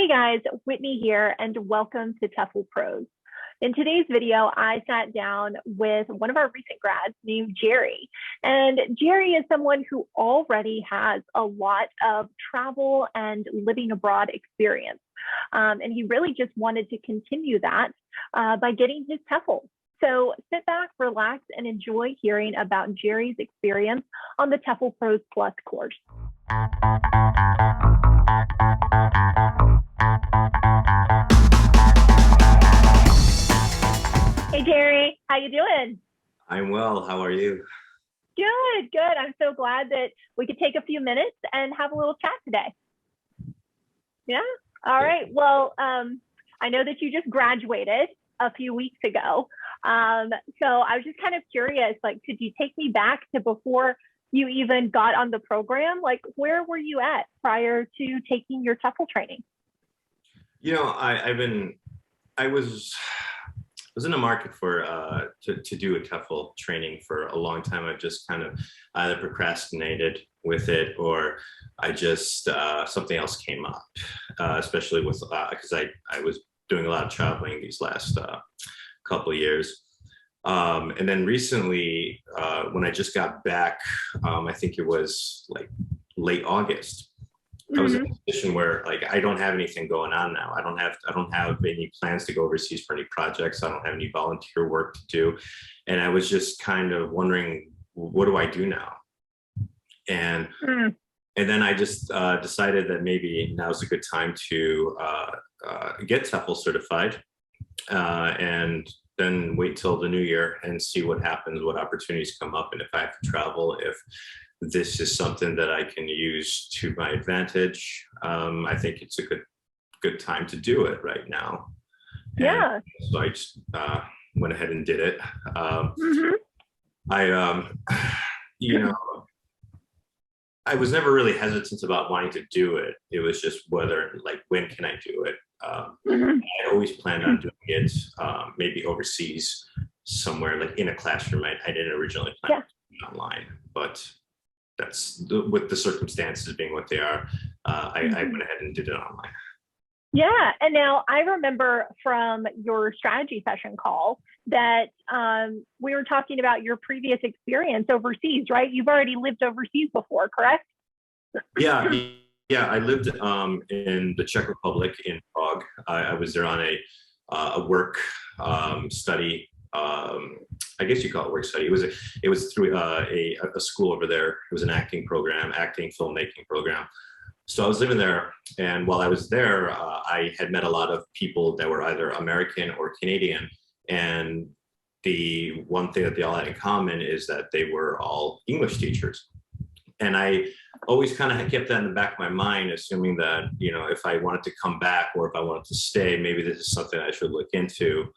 Hey guys, Whitney here, and welcome to TEFLPros. In today's video, I sat down with one of our recent grads named Jerry. And Jerry is someone who already has a lot of travel and living abroad experience. And he really just wanted to continue that by getting his TEFL. So sit back, relax, and enjoy hearing about Jerry's experience on the TEFLPros Plus course. Hey Jerry, how you doing? I'm well. How are you? Good. I'm so glad that we could take a few minutes and have a little chat today. Yeah. All right. Well, I know that you just graduated a few weeks ago. So I was just kind of curious, could you take me back to before you even got on the program? Where were you at prior to taking your TEFL training? You know, I was in the market for to do a TEFL training for a long time. I've just kind of either procrastinated with it, or I just something else came up, especially with because I was doing a lot of traveling these last couple of years. And then recently, when I just got back, I think it was like late August. I was in a position where I don't have anything going on now. I don't have any plans to go overseas for any projects. I don't have any volunteer work to do. And I was just kind of wondering, what do I do now? And then I just decided that maybe now's a good time to get TEFL certified, and then wait till the new year and see what happens, what opportunities come up, and if I have to travel, if this is something that I can use to my advantage. I think it's a good time to do it right now. Yeah. And so I just went ahead and did it. You know, I was never really hesitant about wanting to do it. It was just when can I do it? I always planned on doing it, maybe overseas somewhere, in a classroom. I didn't originally plan to do it online, but that's with the circumstances being what they are. I went ahead and did it online. Yeah, and now I remember from your strategy session call that we were talking about your previous experience overseas, right? You've already lived overseas before, correct? Yeah, I lived in the Czech Republic in Prague. I was there on a work study. I guess you call it work study. It was through a school over there. It was an acting filmmaking program. So I was living there, and while I was there, I had met a lot of people that were either American or Canadian. And the one thing that they all had in common is that they were all English teachers. And I always kind of kept that in the back of my mind, assuming that, if I wanted to come back or if I wanted to stay, maybe this is something I should look into.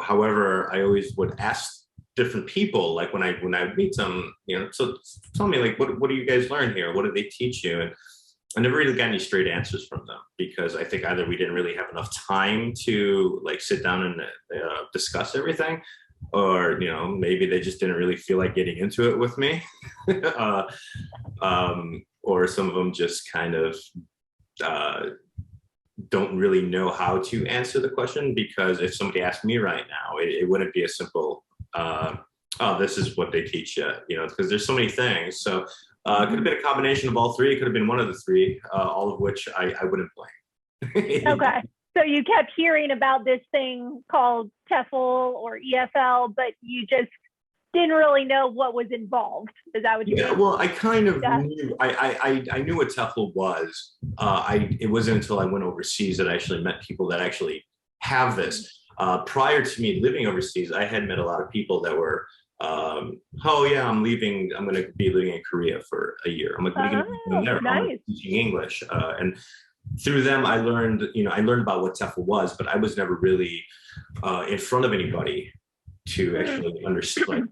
However, I always would ask different people, when I would meet them, so tell me, what do you guys learn here? What did they teach you? And I never really got any straight answers from them, because I think either we didn't really have enough time to sit down and discuss everything, or maybe they just didn't really feel like getting into it with me. Or some of them just kind of don't really know how to answer the question, because if somebody asked me right now, it wouldn't be a simple, oh, this is what they teach you, because there's so many things. So it could have been a combination of all three. It could have been one of the three, all of which I wouldn't blame. Okay. So you kept hearing about this thing called TEFL or EFL, but you just didn't really know what was involved. Is that what you mean? Well, I kind of knew. I knew what TEFL was. It wasn't until I went overseas that I actually met people that actually have this. Prior to me living overseas, I had met a lot of people that were, oh yeah, I'm leaving. I'm going to be living in Korea for a year. I'm going to be there. Nice. I'm teaching English, and through them, I learned about what TEFL was, but I was never really in front of anybody to actually understand.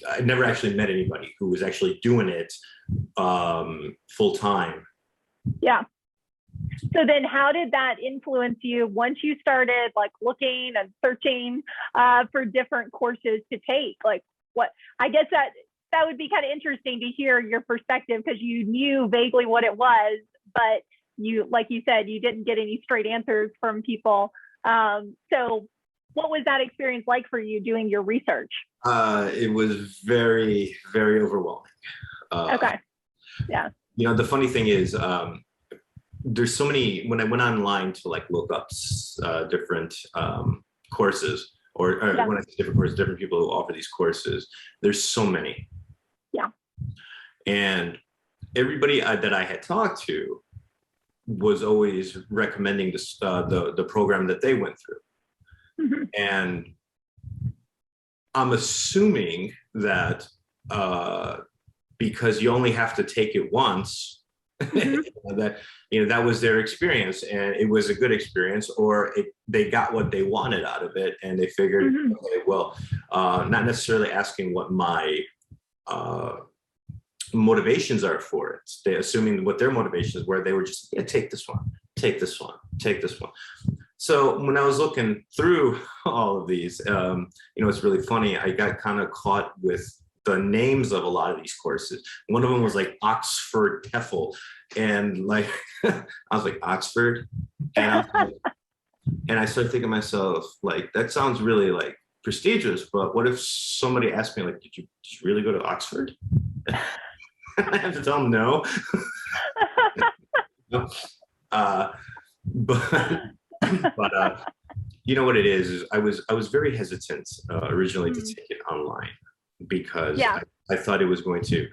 I never actually met anybody who was actually doing it full time. Yeah. So then how did that influence you once you started looking and searching for different courses to take? I guess that would be kind of interesting to hear your perspective, because you knew vaguely what it was, but you, like you said, you didn't get any straight answers from people. So what was that experience like for you doing your research? It was very, very overwhelming. Okay. Yeah. You know, the funny thing is, there's so many, when I went online to like look up different courses, or Yeah. when I say different courses, different people who offer these courses, there's so many. Yeah. And everybody that I had talked to was always recommending this, the program that they went through. Mm-hmm. And I'm assuming that because you only have to take it once, Mm-hmm. that was their experience, and it was a good experience, or they got what they wanted out of it, and they figured, Mm-hmm. okay, well, not necessarily asking what my motivations are for it. They assuming what their motivations were, they were just, yeah, take this one, take this one, take this one. So when I was looking through all of these, it's really funny. I got kind of caught with the names of a lot of these courses. One of them was like Oxford TEFL, and like I was like, Oxford, and I started thinking to myself, like, that sounds really like prestigious, but what if somebody asked me, like, did you really go to Oxford? I have to tell them no. But you know what it is I was very hesitant originally to take it online, because I thought it was going to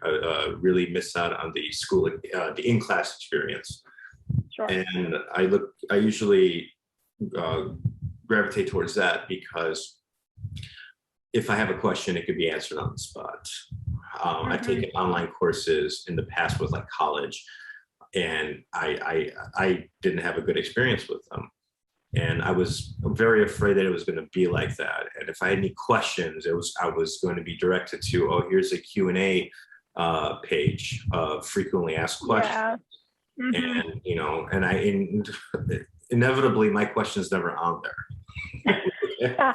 really miss out on the school, the in-class experience. Sure. And I usually gravitate towards that, because if I have a question, it could be answered on the spot. I've taken online courses in the past with like college, and I didn't have a good experience with them. And I was very afraid that it was going to be like that. And if I had any questions, I was going to be directed to, oh, here's a Q&A page of frequently asked questions. Yeah. Mm-hmm. And inevitably my question's never on there. Yeah.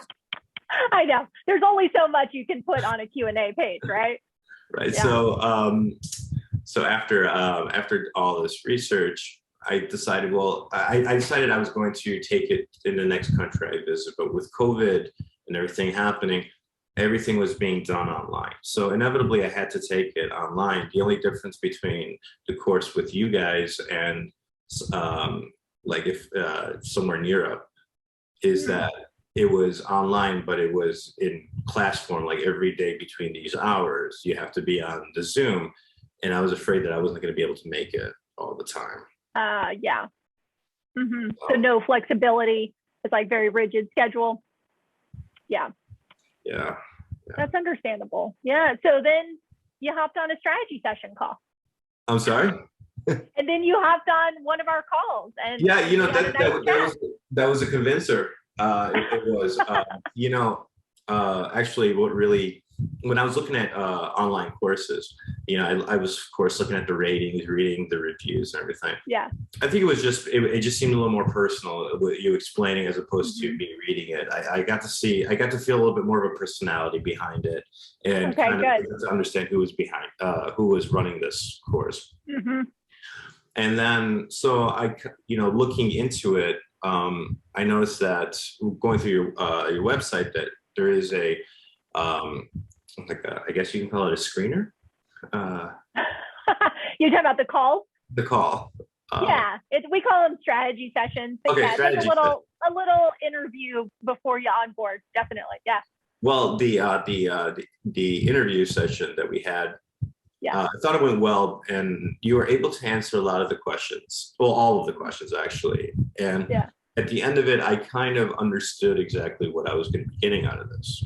I know. There's only so much you can put on a Q&A page, right? Right. Yeah. So after all this research, I decided, I decided I was going to take it in the next country I visit, but with COVID and everything happening, everything was being done online. So inevitably I had to take it online. The only difference between the course with you guys and like if somewhere in Europe is that it was online, but it was in class form, like every day between these hours, you have to be on the Zoom. And I was afraid that I wasn't going to be able to make it all the time. Yeah. Mm-hmm. So no flexibility. It's like very rigid schedule. Yeah. Yeah. That's understandable. Yeah. So then you hopped on a strategy session call. I'm sorry? And then you hopped on one of our calls. And yeah, that was a convincer. It was, actually what really, when I was looking at online courses, I was of course looking at the ratings, reading the reviews and everything. Yeah. I think it was just, it just seemed a little more personal with you explaining as opposed to me reading it. I got to feel a little bit more of a personality behind it, and kind of to understand who was behind, who was running this course. Mm-hmm. And then, so looking into it, I noticed that going through your website that there is a, I guess you can call it a screener. You're talking about the call? The call. Yeah, we call them strategy sessions. But okay, yeah, it's like a little interview before you onboard. Definitely, yeah. Well, the interview session that we had, I thought it went well, and you were able to answer a lot of the questions. Well, all of the questions actually, and at the end of it, I kind of understood exactly what I was going to be getting out of this.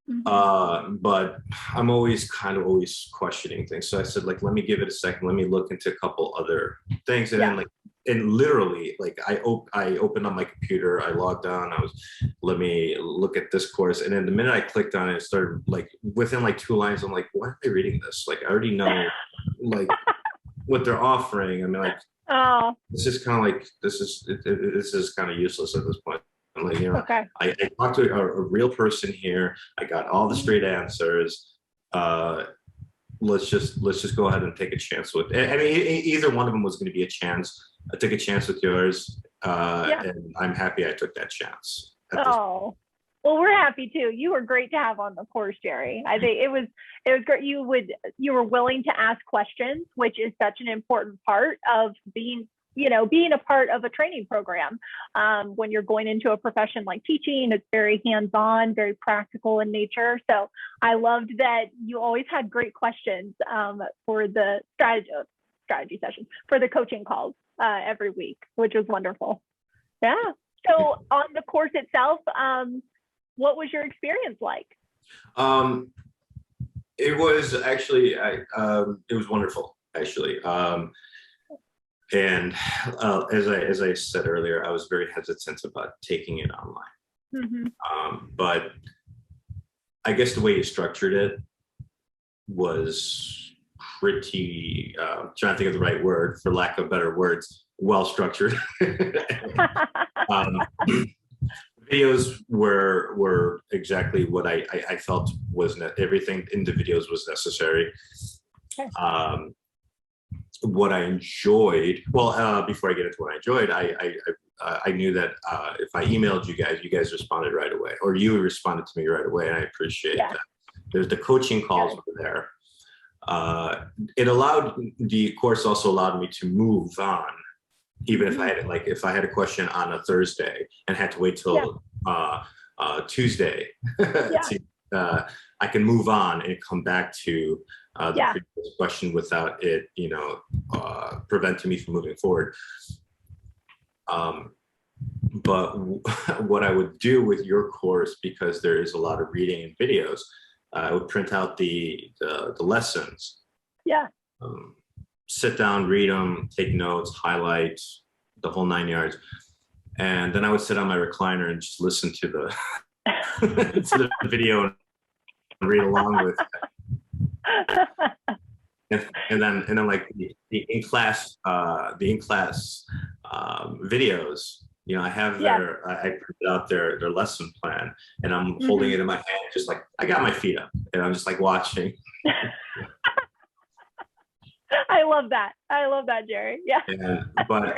Mm-hmm. But I'm always questioning things. So I said, like, let me give it a second. Let me look into a couple other things. And then literally, like I opened up my computer, I logged on, let me look at this course. And then the minute I clicked on it, it started like within like 2 lines, I'm like, why am I reading this? Like, I already know like what they're offering. I mean, like, it's just kind of like, this is kind of useless at this point. I'm like, I talked to a real person here. I got all the straight answers. let's just go ahead and take a chance with it. I mean, either one of them was going to be a chance. I took a chance with yours, and I'm happy I took that chance. Oh, well, we're happy too. You were great to have on the course, Jerry. I think it was great. You were willing to ask questions, which is such an important part of being a part of a training program. When you're going into a profession like teaching, it's very hands-on, very practical in nature. So I loved that you always had great questions for the strategy sessions, for the coaching calls every week, which was wonderful. Yeah. So on the course itself, what was your experience like? It was actually, it was wonderful, actually. And as I said earlier, I was very hesitant about taking it online. But I guess the way you structured it was pretty, trying to think of the right word, for lack of better words, well structured. Videos were exactly what I felt was everything in the videos was necessary. Okay. What I enjoyed, well, before I get into what I enjoyed, I knew that if I emailed you guys responded right away, or you responded to me right away, and I appreciate that. There's the coaching calls were there. The course also allowed me to move on, even if I had a question on a Thursday and had to wait till Tuesday, I can move on and come back to the previous question without it, preventing me from moving forward. But what I would do with your course, because there is a lot of reading and videos, I would print out the lessons. Yeah. Sit down, read them, take notes, highlight, the whole 9 yards. And then I would sit on my recliner and just listen to the to the video and read along with it. And then like the in-class videos, I have I printed out their lesson plan, and I'm holding it in my hand, just like I got my feet up, and I'm just like watching. I love that, Jerry. Yeah. But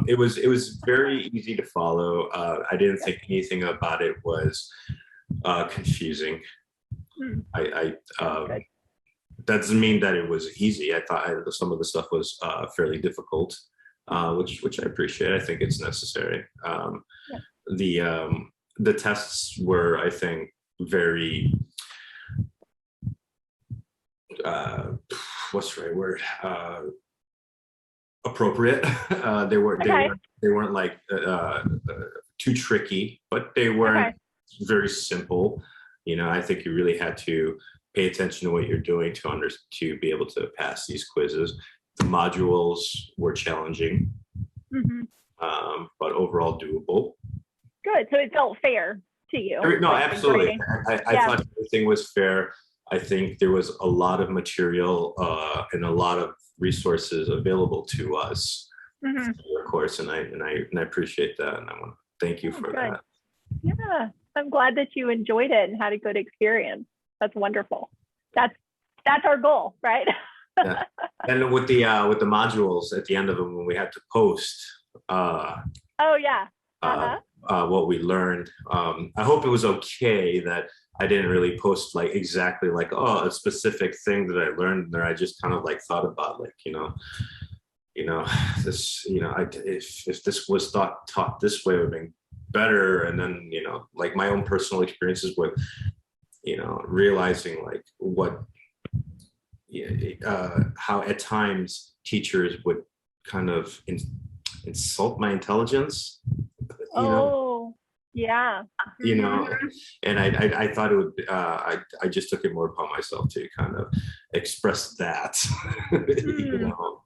it was very easy to follow. I didn't think anything about it was confusing. That doesn't mean that it was easy. I thought some of the stuff was fairly difficult, which I appreciate. I think it's necessary. The tests were, I think, very what's the right word? Appropriate. They weren't like too tricky, but they weren't very simple. I think you really had to pay attention to what you're doing to be able to pass these quizzes. The modules were challenging, but overall doable. Good. So it felt fair to you. No, absolutely. I thought everything was fair. I think there was a lot of material and a lot of resources available to us for your course, and I appreciate that, and I want to thank you for that. Yeah, I'm glad that you enjoyed it and had a good experience. That's wonderful. That's our goal, right? Yeah. And with the modules at the end of them, when we had to post. What we learned. I hope it was okay that I didn't really post like exactly like, a specific thing that I learned there. I just kind of like thought about like, this, if this was taught this way, it would have been better. And then, like my own personal experiences with, realizing like how at times teachers would kind of insult my intelligence. And I thought it would. I just took it more upon myself to kind of express that,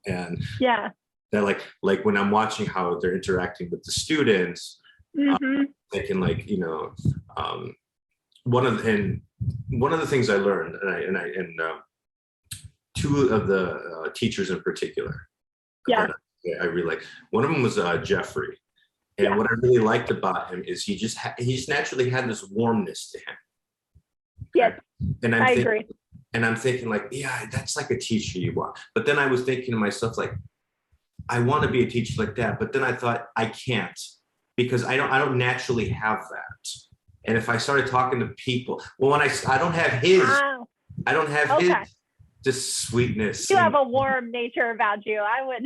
and that like when I'm watching how they're interacting with the students, they can like one of the things I learned, and two of the teachers in particular, I really like. One of them was Jeffrey. And what I really liked about him is he just naturally had this warmness to him. Yes, and I agree. And I'm thinking like, yeah, that's like a teacher you want. But then I was thinking to myself, like, I want to be a teacher like that. But then I thought I can't, because I don't naturally have that. And if I started talking to people, well, when I don't have his, Wow. I don't have Okay. his just sweetness. You have a warm nature about you. I would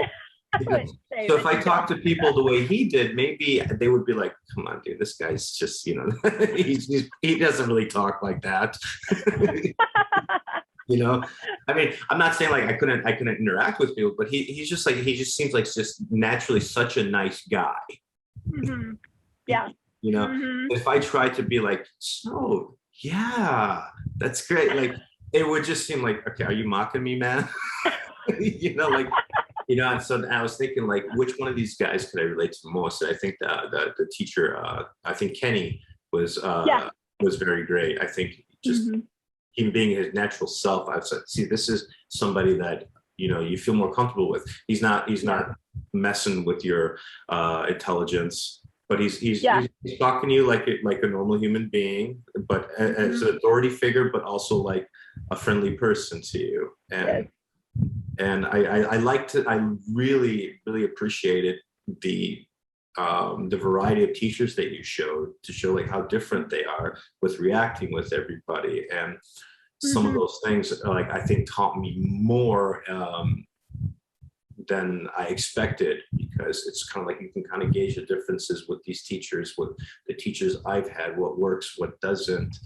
say So that if I you talk to don't. people the way he did, maybe they would be like, come on, dude, this guy's just, you know, he doesn't really talk like that. You know, I mean, I'm not saying like I couldn't interact with people, but he just seems like just naturally such a nice guy. Mm-hmm. Yeah. You know, Mm-hmm. if I tried to be like, so yeah, that's great, like it would just seem like, okay, are you mocking me, man? You know, like, you know. And so I was thinking like, which one of these guys could I relate to the most? And I think the teacher, I think Kenny was very great. I think just him being his natural self. I've said, see, this is somebody that, you know, you feel more comfortable with. He's not messing with your intelligence, but he's talking to you like a normal human being, but as an authority figure, but also like a friendly person to you. And I really appreciated the variety of teachers that you showed, to show like how different they are with reacting with everybody. And some of those things, like, I think taught me more than I expected, because it's kind of like you can kind of gauge the differences with these teachers, with the teachers I've had, what works, what doesn't,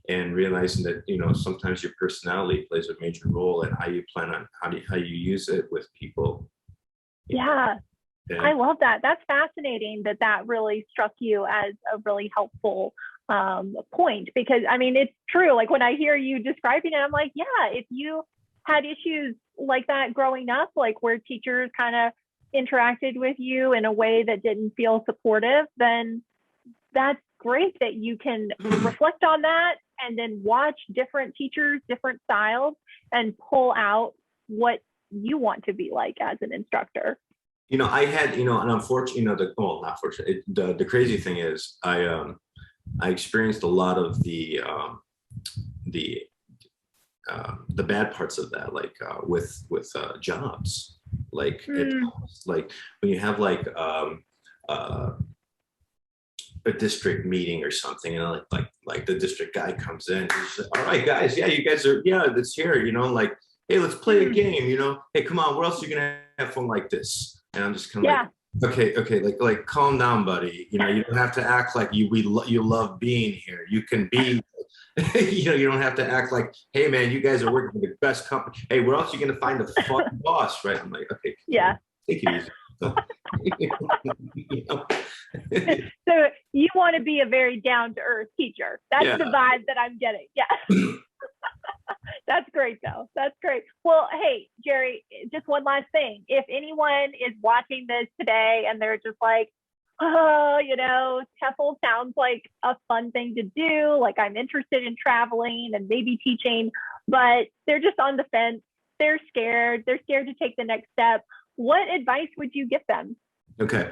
and realizing that, you know, sometimes your personality plays a major role in how you plan on how you use it with people. Yeah. I love that. That's fascinating that really struck you as a really helpful point, because I mean, it's true. Like when I hear you describing it, I'm like, yeah, if you had issues like that growing up, like where teachers kind of interacted with you in a way that didn't feel supportive, then that's great that you can reflect on that and then watch different teachers, different styles, and pull out what you want to be like as an instructor. You know, I had, you know, and unfortunately, you know, not fortunate. The crazy thing is, I experienced a lot of the bad parts of that, like with jobs, like like when you have like a district meeting or something, and like the district guy comes in, he's like, all right, guys, yeah, you guys are, yeah, it's here, you know, like, hey, let's play a game, you know, hey, come on, where else are you gonna have fun like this? And I'm just kind of like, okay, like calm down, buddy. You know, you don't have to act like you love being here. You can be, you know, you don't have to act like, hey man, you guys are working for the best company. Hey, where else are you gonna find a fucking boss, right? I'm like, okay, take it easy. You know? So you want to be a very down-to-earth teacher. That's the vibe that I'm getting. Yeah. That's great though. That's great. Well, hey, Jerry, just one last thing. If anyone is watching this today and they're just like, oh, you know, TEFL sounds like a fun thing to do. Like I'm interested in traveling and maybe teaching, but they're just on the fence. They're scared. They're scared to take the next step. What advice would you give them? Okay.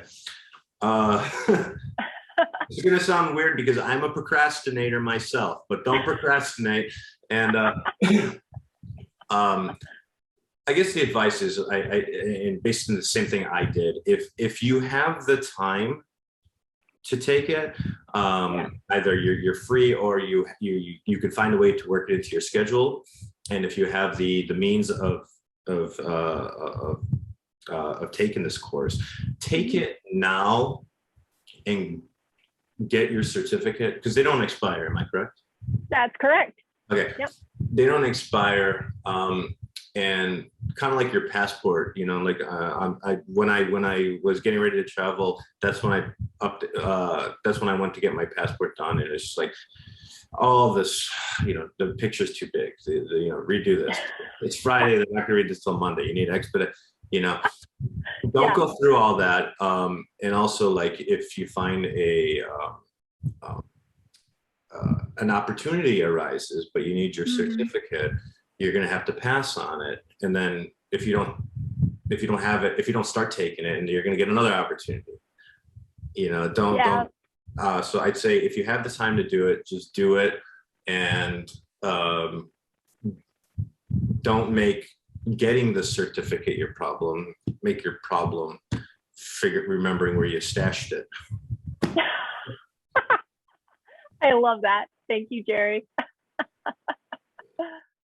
It's going to sound weird because I'm a procrastinator myself, but don't procrastinate. And I guess the advice is, and based on the same thing I did, if you have the time to take it, either you're free or you can find a way to work it into your schedule, and if you have the means of taking this course, take it now and get your certificate, because they don't expire. Am I correct? That's correct. Okay. Yep. They don't expire, and kind of like your passport, you know, like when I was getting ready to travel, that's when that's when I went to get my passport done, and it's just like all this, you know, the picture's too big. You know, redo this. It's Friday. They're not gonna read this till Monday. You need expedite. You know, don't go through all that. And also, like, if you find an opportunity arises, but you need your certificate, you're going to have to pass on it. And then if you don't have it, if you don't start taking it, and you're going to get another opportunity, you know, don't. So I'd say if you have the time to do it, just do it. And don't make getting the certificate your problem. Make your problem remembering where you stashed it. I love that. Thank you, Jerry.